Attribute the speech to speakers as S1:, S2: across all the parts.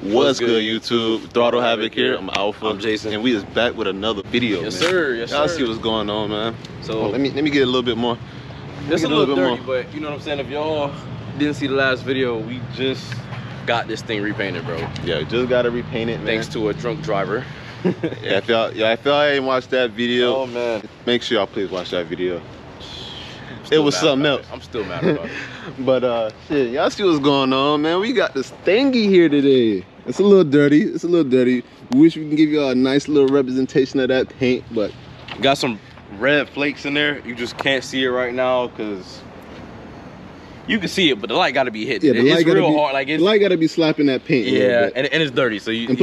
S1: What's good, YouTube? Throttle Havoc here. I'm Alpha.
S2: I'm Jason.
S1: And we is back with another video,
S2: yes,
S1: man.
S2: Sir. Yes,
S1: y'all
S2: sir.
S1: see what's going on, man.
S2: So
S1: let me get a little bit more.
S2: It's a little dirty, but you know what I'm saying? If y'all didn't see the last video, we just got this thing repainted, bro.
S1: Yeah, just got to repaint it, man.
S2: Thanks to a drunk driver.
S1: Yeah, if y'all ain't watched that video,
S2: oh man,
S1: make sure y'all please watch that video. It was something else.
S2: I'm still mad about it.
S1: But shit, y'all see what's going on, man. We got this thingy here today. It's a little dirty. It's a little dirty. We wish we can give y'all a nice little representation of that paint, but
S2: got some red flakes in there. You just can't see it right now because you can see it, but the light got to be hitting.
S1: Yeah,
S2: it's real hard. Like
S1: the light got to be slapping that paint.
S2: Yeah, and it's dirty. So you.
S1: And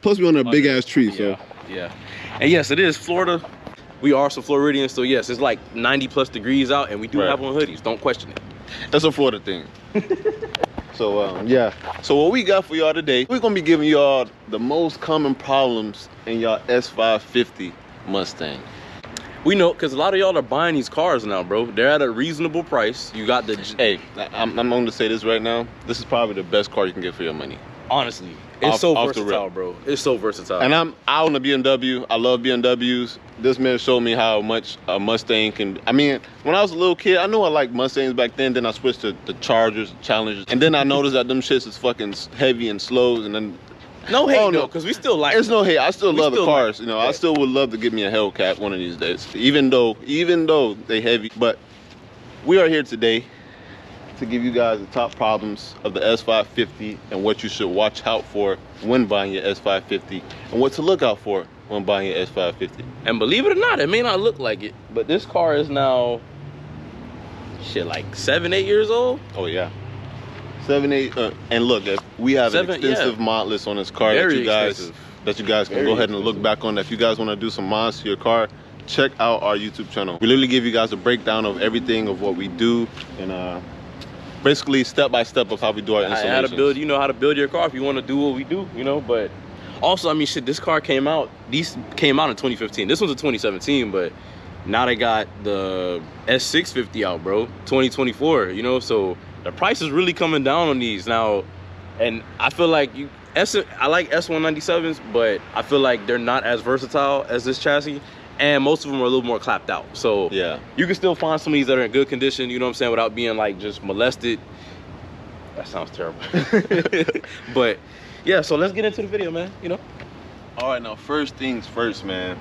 S1: plus, we on a big ass tree. So
S2: yeah. And yes, it is Florida. We are some Floridians, so yes, it's like 90+ degrees out, and we do have on hoodies. Don't question it.
S1: That's a Florida thing. So yeah. So what we got for y'all today, we're gonna be giving y'all the most common problems in y'all S550 Mustang.
S2: We know, cause a lot of y'all are buying these cars now, bro. They're at a reasonable price. You got the.
S1: Hey, I'm going to say this right now. This is probably the best car you can get for your money.
S2: Honestly, it's so versatile, bro. It's so versatile.
S1: And I'm out on a BMW. I love BMWs. This man showed me how much a Mustang can. I mean, when I was a little kid, I knew I liked Mustangs back then. Then I switched to the Chargers, Challengers, and then I noticed that them shits is fucking heavy and slow. And then
S2: no hate, though, because we still like.
S1: There's no hate. I still love the cars.
S2: Like,
S1: you know, I still would love to get me a Hellcat one of these days. Even though they heavy, but we are here today to give you guys the top problems of the S550 and what you should watch out for when buying your S550 and what to look out for when buying your S550.
S2: And believe it or not, it may not look like it, but this car is now shit like 7-8 years old.
S1: Oh yeah, 7-8 and look, we have an extensive mod list on this car that you guys can go ahead and look back on. If you guys want to do some mods to your car, check out our YouTube channel. We literally give you guys a breakdown of everything of what we do and basically step by step of how we do our installations.
S2: How to build, you know, how to build your car if you want to do what we do, you know. But also, I mean, shit, this car came out. These came out in 2015. This one's a 2017, but now they got the S650 out, bro. 2024, you know. So the price is really coming down on these now, and I feel like I like S197s, but I feel like they're not as versatile as this chassis. And most of them are a little more clapped out. So yeah, you can still find some of these that are in good condition, you know what I'm saying, without being like just molested. That sounds terrible. But yeah, so let's get into the video, man, you know.
S1: All right, now first things first, man,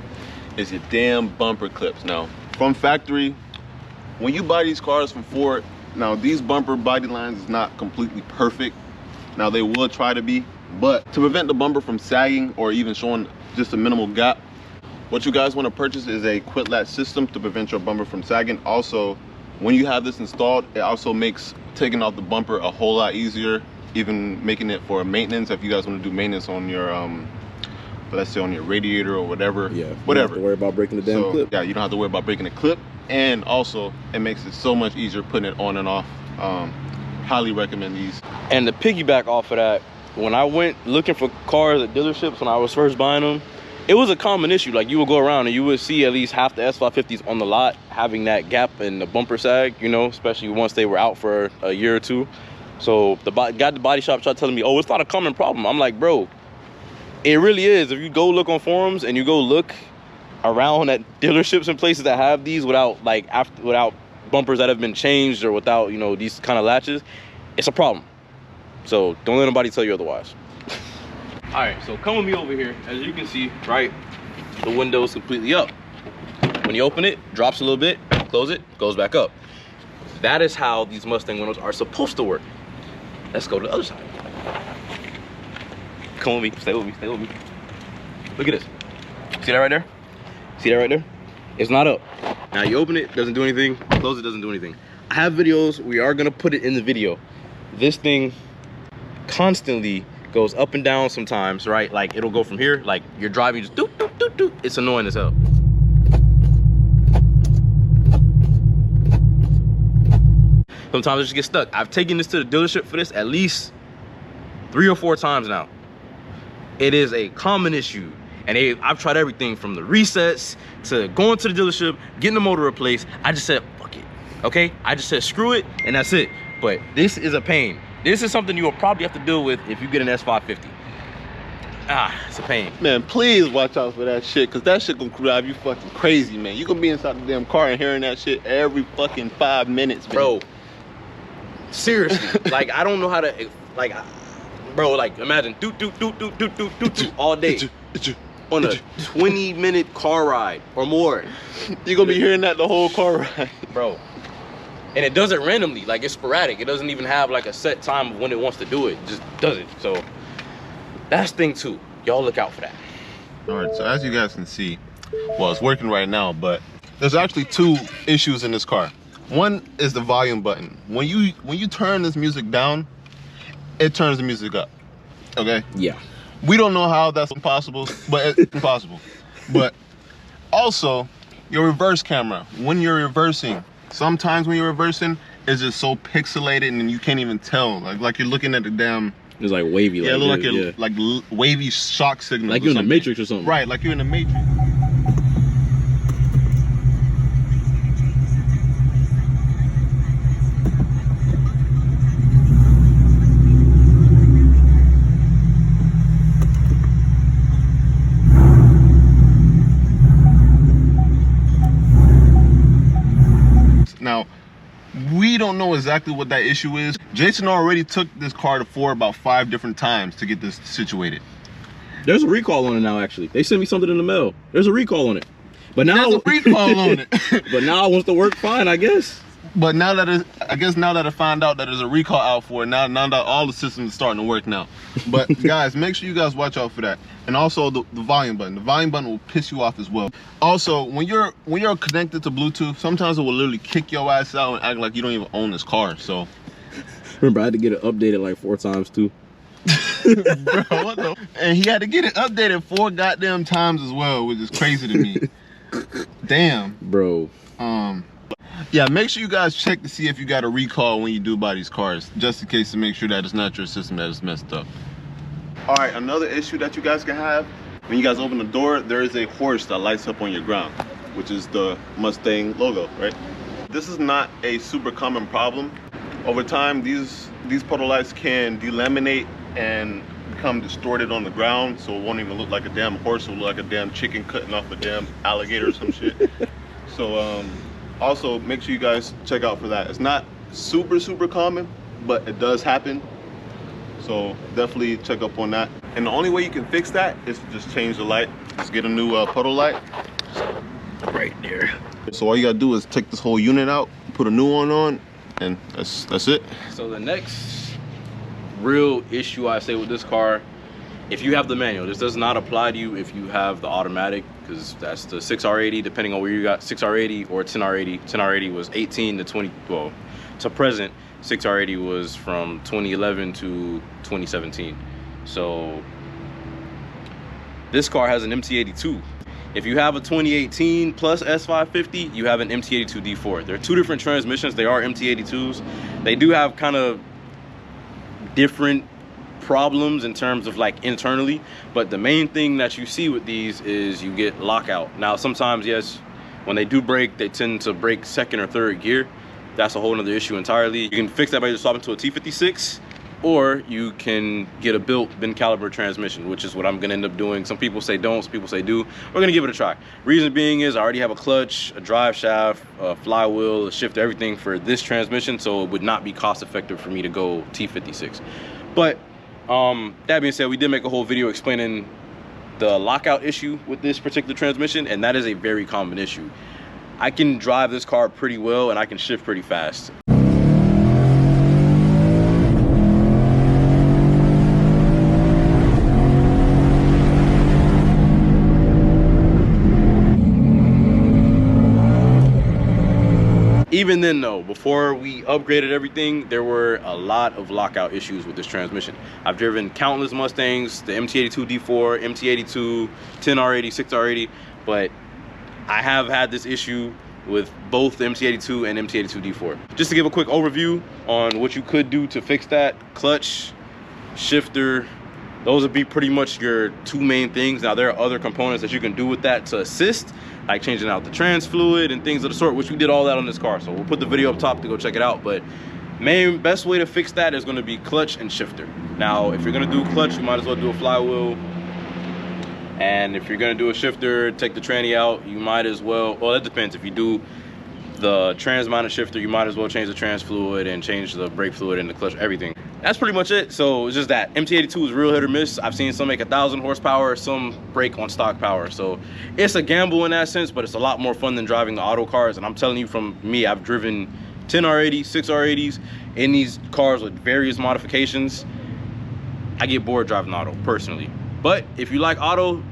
S1: is your damn bumper clips. Now, from factory, when you buy these cars from Ford, now these bumper body lines is not completely perfect. Now they will try to be, but to prevent the bumper from sagging or even showing just a minimal gap, what you guys want to purchase is a quit latch system to prevent your bumper from sagging. Also, when you have this installed, it also makes taking off the bumper a whole lot easier, even making it for maintenance. If you guys want to do maintenance on your, let's say on your radiator or whatever, whatever.
S2: You don't have to worry about breaking the damn clip.
S1: Yeah, you don't have to worry about breaking the clip. And also, it makes it so much easier putting it on and off. Highly recommend these.
S2: And to piggyback off of that, when I went looking for cars at dealerships when I was first buying them, it was a common issue. Like, you would go around and you would see at least half the S550s on the lot having that gap in the bumper sag, you know, especially once they were out for a year or two. So the guy at the body shop tried telling me, oh, it's not a common problem. I'm like, bro, it really is. If you go look on forums and you go look around at dealerships and places that have these without without bumpers that have been changed or without, you know, these kind of latches, it's a problem. So don't let nobody tell you otherwise. All right, so come with me over here. As you can see, right, the window is completely up. When you open it, drops a little bit, close it, goes back up. That is how these Mustang windows are supposed to work. Let's go to the other side. Come with me, stay with me, stay with me. Look at this. See that right there? See that right there? It's not up. Now you open it, doesn't do anything. Close it, doesn't do anything. I have videos, we are gonna put it in the video. This thing constantly goes up and down sometimes, right? Like, it'll go from here, like you're driving, just doot, doot, doot, doot. It's annoying as hell. Sometimes it just gets stuck. I've taken this to the dealership for this at least 3 or 4 times now. It is a common issue. And I've tried everything from the resets to going to the dealership, getting the motor replaced. I just said, fuck it, okay? I just said, screw it, and that's it. But this is a pain. This is something you will probably have to deal with if you get an S550. It's a pain.
S1: Man, please watch out for that shit, cause that shit gonna drive you fucking crazy, man. You gonna be inside the damn car and hearing that shit every fucking 5 minutes, man.
S2: Bro, seriously, like I don't know how to, like, bro, like imagine do all day on a 20-minute car ride or more.
S1: You're gonna be hearing that the whole car ride,
S2: bro. And it does it randomly, like it's sporadic. It doesn't even have like a set time of when it wants to do it. It just does it. So that's thing 2. Y'all look out for that.
S1: All right, so as you guys can see, well, it's working right now, but there's actually 2 issues in this car. One is the volume button. When you turn this music down, it turns the music up. Okay?
S2: Yeah.
S1: We don't know how that's impossible, but it's possible. But also, your reverse camera, when you're reversing, sometimes when you're reversing, it's just so pixelated and you can't even tell. Like you're looking at the damn.
S2: It's like wavy.
S1: Yeah,
S2: like,
S1: it look like wavy shock signals.
S2: Like you're in the Matrix or something.
S1: Right, like you're in the Matrix. Now, we don't know exactly what that issue is. Jason already took this car to Ford about 5 different times to get this situated.
S2: There's a recall on it now, actually. They sent me something in the mail. There's a recall on it. But now
S1: there's a recall on it.
S2: But now it wants to work fine, I guess.
S1: But now that I found out that there's a recall out for it, now that all the systems are starting to work now. But guys, make sure you guys watch out for that. And also the volume button. The volume button will piss you off as well. Also, when you're connected to Bluetooth, sometimes it will literally kick your ass out and act like you don't even own this car. So
S2: remember, I had to get it updated like 4 times too.
S1: Bro, what the? And he had to get it updated 4 goddamn times as well, which is crazy to me. Damn.
S2: Bro.
S1: Yeah, make sure you guys check to see if you got a recall when you do buy these cars, just in case to make sure that it's not your system that is messed up. All right, another issue that you guys can have, when you guys open the door, there is a horse that lights up on your ground, which is the Mustang logo, right? This is not a super common problem. Over time, these puddle lights can delaminate and become distorted on the ground, so it won't even look like a damn horse. It'll look like a damn chicken cutting off a damn alligator or some shit. So also make sure you guys check out for that. It's not super common, but it does happen. So definitely check up on that. And the only way you can fix that is to just change the light. Just get a new puddle light.
S2: Right there.
S1: So all you gotta do is take this whole unit out, put a new one on, and that's it.
S2: So the next real issue I say with this car, if you have the manual, this does not apply to you if you have the automatic, because that's the 6R80, depending on where you got 6R80 or 10R80. 10R80 was 18 to 20, well, to present, 6R80 was from 2011 to 2017. So this car has an MT82. If you have a 2018 plus S550, you have an MT82 D4. They're 2 different transmissions. They are MT82s. They do have kind of different problems in terms of like internally, but the main thing that you see with these is you get lockout. Now sometimes, yes, when they do break, they tend to break 2nd or 3rd gear. That's a whole nother issue entirely. You can fix that by just swapping to a T56, or you can get a built bin caliber transmission, which is what I'm gonna end up doing. Some people say don't, some people say do. We're gonna give it a try. Reason being is I already have a clutch, a drive shaft, a flywheel, a shifter, everything for this transmission, so it would not be cost effective for me to go T56. But that being said, we did make a whole video explaining the lockout issue with this particular transmission, and that is a very common issue. I can drive this car pretty well and I can shift pretty fast. Even then though, before we upgraded everything, there were a lot of lockout issues with this transmission. I've driven countless Mustangs, the MT82 D4, MT82, 10R80, 6R80, but I have had this issue with both the MT82 and MT82 D4. Just to give a quick overview on what you could do to fix that: clutch, shifter, those would be pretty much your 2 main things. Now there are other components that you can do with that to assist, like changing out the trans fluid and things of the sort, which we did all that on this car. So we'll put the video up top to go check it out. But best way to fix that is going to be clutch and shifter. Now, if you're going to do clutch, you might as well do a flywheel. And if you're gonna do a shifter, take the tranny out, you might as well, well, that depends. If you do the trans-mounted shifter, you might as well change the trans fluid and change the brake fluid and the clutch, everything. That's pretty much it. So it's just that MT82 is real hit or miss. I've seen some make 1,000 horsepower, some break on stock power. So it's a gamble in that sense, but it's a lot more fun than driving the auto cars. And I'm telling you from me, I've driven 10 R80s, 6 R80s in these cars with various modifications. I get bored driving auto personally. But if you like auto,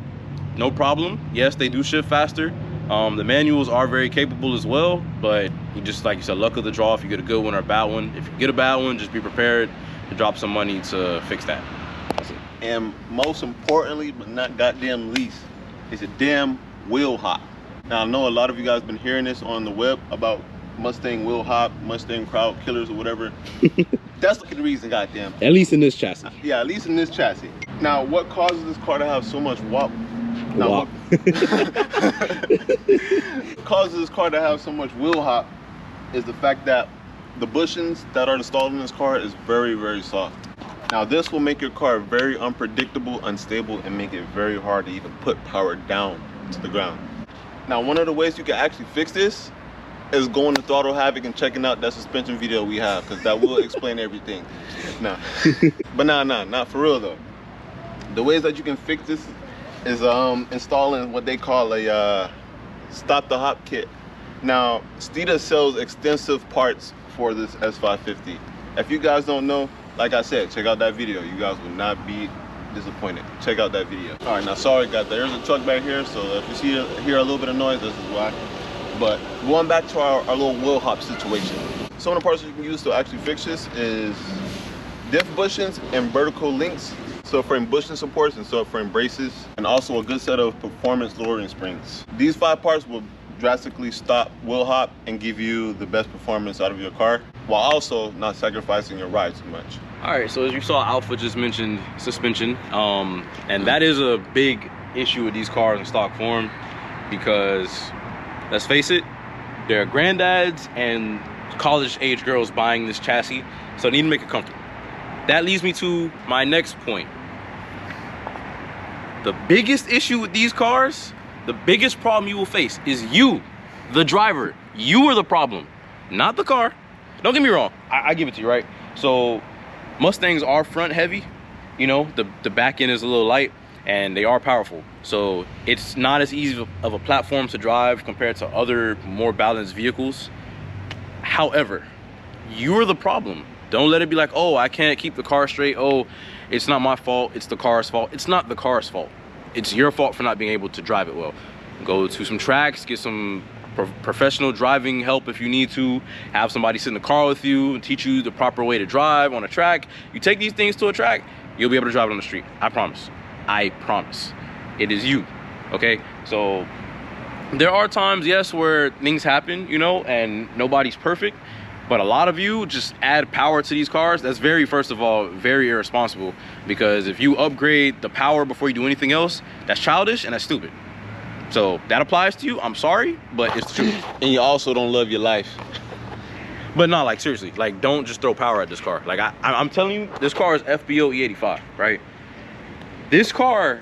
S2: no problem. Yes, they do shift faster. The manuals are very capable as well, but you just, like you said, luck of the draw if you get a good one or a bad one. If you get a bad one, just be prepared to drop some money to fix that. That's it.
S1: And most importantly, but not goddamn least, is a damn wheel hop. Now I know a lot of you guys been hearing this on the web about Mustang wheel hop, Mustang crowd killers or whatever. That's the reason, goddamn.
S2: At least in this chassis.
S1: Yeah, at least in this chassis. Now, what causes this car to have so much wop? Now, what causes this car to have so much wheel hop is the fact that the bushings that are installed in this car is very, very soft. Now, this will make your car very unpredictable, unstable, and make it very hard to even put power down to the ground. Now, one of the ways you can actually fix this is going to Throttle Havoc and checking out that suspension video we have, because that will explain everything. Nah, but not for real though. The ways that you can fix this is installing what they call a stop the hop kit. Now, Steeda sells extensive parts for this S550. If you guys don't know, like I said, check out that video. You guys will not be disappointed. Check out that video. All right, now sorry guys, there's a truck back here, so if you hear a little bit of noise, this is why. But going back to our little wheel hop situation. Some of the parts you can use to actually fix this is diff bushings and vertical links, subframe bushing supports and subframe braces, and also a good set of performance lowering springs. These 5 parts will drastically stop wheel hop and give you the best performance out of your car, while also not sacrificing your ride too much.
S2: All right, so as you saw, Alpha just mentioned suspension, and that is a big issue with these cars in stock form, because let's face it, there are granddads and college age girls buying this chassis, so they need to make it comfortable. That leads me to my next point. The biggest issue with these cars, the biggest problem you will face is you, the driver. You are the problem, not the car. Don't get me wrong, I give it to you, right? So Mustangs are front heavy, you know, the back end is a little light, and they are powerful. So it's not as easy of a platform to drive compared to other more balanced vehicles. However, you're the problem. Don't let it be like, oh, I can't keep the car straight. Oh, it's not my fault, it's the car's fault. It's not the car's fault. It's your fault for not being able to drive it well. Go to some tracks, get some professional driving help if you need to. Have somebody sit in the car with you and teach you the proper way to drive on a track. You take these things to a track, you'll be able to drive it on the street. I promise. I promise. It is you, okay? So there are times, yes, where things happen, you know, and nobody's perfect. But a lot of you just add power to these cars. That's very, first of all, very irresponsible, because if you upgrade the power before you do anything else, that's childish and that's stupid. So that applies to you. I'm sorry, but it's the truth.
S1: And you also don't love your life.
S2: But not like, seriously, like, don't just throw power at this car. Like, I'm telling you, this car is FBO E85, right? This car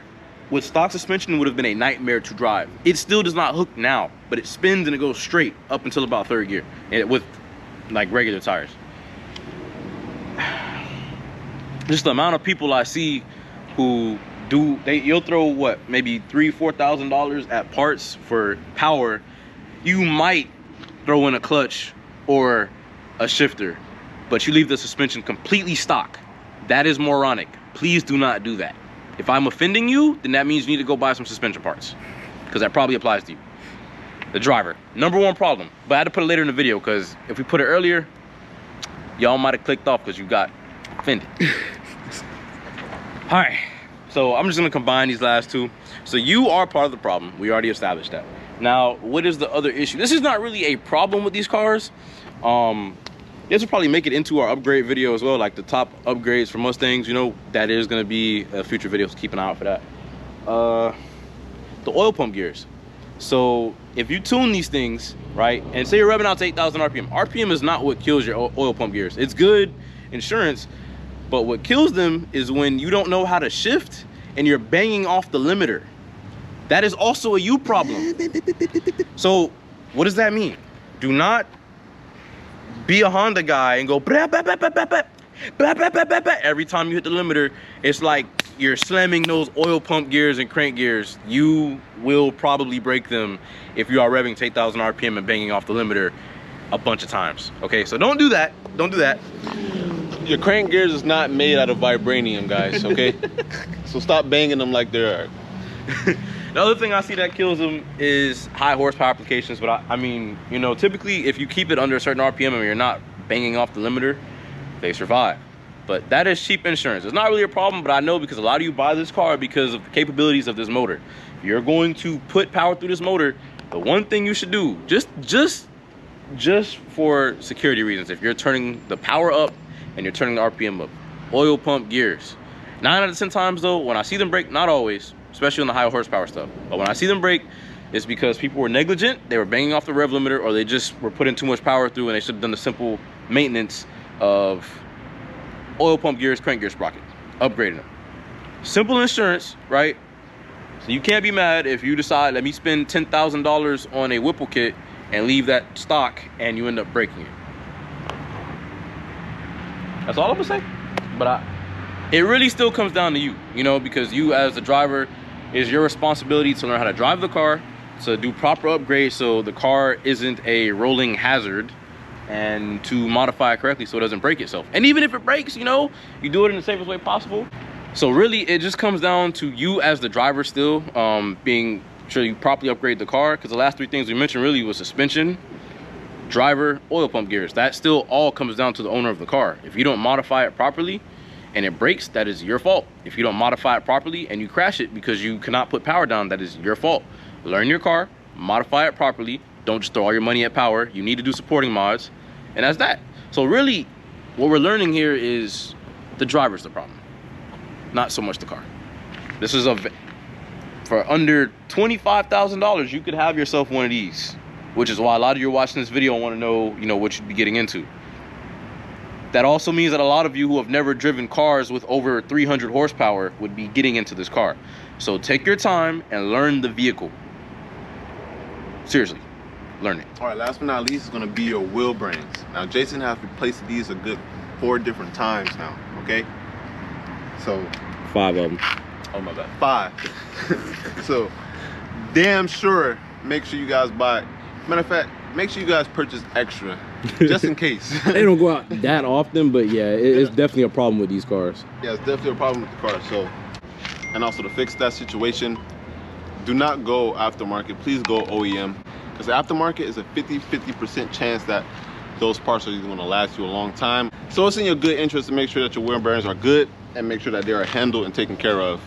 S2: with stock suspension would have been a nightmare to drive. It still does not hook now, but it spins and it goes straight up until about 3rd gear, and with like regular tires. Just the amount of people I see who do, you'll throw what, maybe $3,000–4,000 at parts for power. You might throw in a clutch or a shifter, but you leave the suspension completely stock. That is moronic. Please do not do that. If I'm offending you, then that means you need to go buy some suspension parts, because that probably applies to you. The driver, #1 problem. But I had to put it later in the video, because if we put it earlier, y'all might have clicked off because you got offended. All right, so I'm just gonna combine these last two. So you are part of the problem. We already established that. Now, what is the other issue? This is not really a problem with these cars. This will probably make it into our upgrade video as well, like the top upgrades for Mustangs. You know, that is gonna be a future video, so keep an eye out for that. The oil pump gears. So if you tune these things, right, and say you're revving out to 8,000 RPM, RPM is not what kills your oil pump gears. It's good insurance, but what kills them is when you don't know how to shift and you're banging off the limiter. That is also a you problem. So what does that mean? Do not be a Honda guy and go every time you hit the limiter. It's like you're slamming those oil pump gears and crank gears. You will probably break them if you are revving to 8,000 RPM and banging off the limiter a bunch of times. Okay, so don't do that. Don't do that.
S1: Your crank gears is not made out of vibranium, guys, okay? So stop banging them like they're...
S2: The other thing I see that kills them is high horsepower applications, but I mean, you know, typically if you keep it under a certain RPM and you're not banging off the limiter, they survive. But that is cheap insurance. It's not really a problem, but I know because a lot of you buy this car because of the capabilities of this motor. If you're going to put power through this motor, the one thing you should do, just for security reasons, if you're turning the power up and you're turning the RPM up, oil pump gears. 9 out of 10 times though, when I see them break, not always, especially on the high horsepower stuff, but when I see them break, it's because people were negligent, they were banging off the rev limiter, or they just were putting too much power through and they should have done the simple maintenance of oil pump gears, crank gear sprocket, upgrading them. Simple insurance, right? So you can't be mad if you decide, let me spend $10,000 on a Whipple kit and leave that stock and you end up breaking it. That's all I'm gonna say. But it really still comes down to you, you know, because you as the driver, is your responsibility to learn how to drive the car, to do proper upgrades so the car isn't a rolling hazard, and to modify it correctly so it doesn't break itself. And even if it breaks, you know, you do it in the safest way possible. So really, it just comes down to you as the driver still, being sure you properly upgrade the car, because the last 3 things we mentioned really was suspension, driver, oil pump gears. That still all comes down to the owner of the car. If you don't modify it properly and it breaks, that is your fault. If you don't modify it properly and you crash it because you cannot put power down, that is your fault. Learn your car, modify it properly. Don't just throw all your money at power. You need to do supporting mods, and that's that. So really, what we're learning here is the driver's the problem, not so much the car. This is for under $25,000, you could have yourself one of these, which is why a lot of you are watching this video and want to know, you know, what you'd be getting into. That also means that a lot of you who have never driven cars with over 300 horsepower would be getting into this car. So take your time and learn the vehicle. Seriously, learn it.
S1: All right, last but not least is gonna be your wheel bearings. Now, Jason has replaced these a good 4 different times now, okay? So
S2: 5 of them.
S1: Oh my bad, 5. So damn sure, make sure you guys buy, matter of fact, make sure you guys purchase extra, just in case.
S2: They don't go out that often, but yeah, it's definitely a problem with these cars.
S1: Yeah, it's definitely a problem with the car. So, and also to fix that situation, do not go aftermarket, please go OEM. Because aftermarket is a 50% chance that those parts are going to last you a long time. So it's in your good interest to make sure that your wheel bearings are good and make sure that they are handled and taken care of.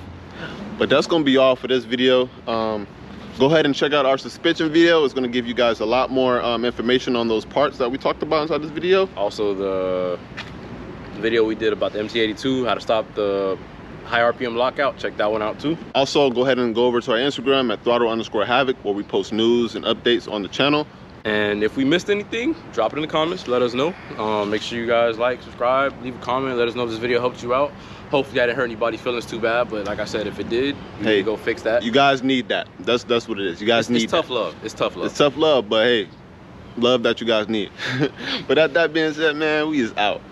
S1: But that's going to be all for this video. Go ahead and check out our suspension video. It's going to give you guys a lot more information on those parts that we talked about inside this video.
S2: Also the video we did about the MT82, how to stop the high RPM lockout, check that one out too.
S1: Also, go ahead and go over to our Instagram at throttle_havoc, where we post news and updates on the channel.
S2: And if we missed anything, drop it in the comments, let us know. Make sure you guys like, subscribe, leave a comment, let us know if this video helped you out. Hopefully I didn't hurt anybody's feelings too bad, but like I said, if it did, you need to go fix that.
S1: You guys need that. That's what it is. You guys need
S2: it's tough love. It's tough love.
S1: It's tough love, but hey, love that you guys need. But that being said, man, we is out.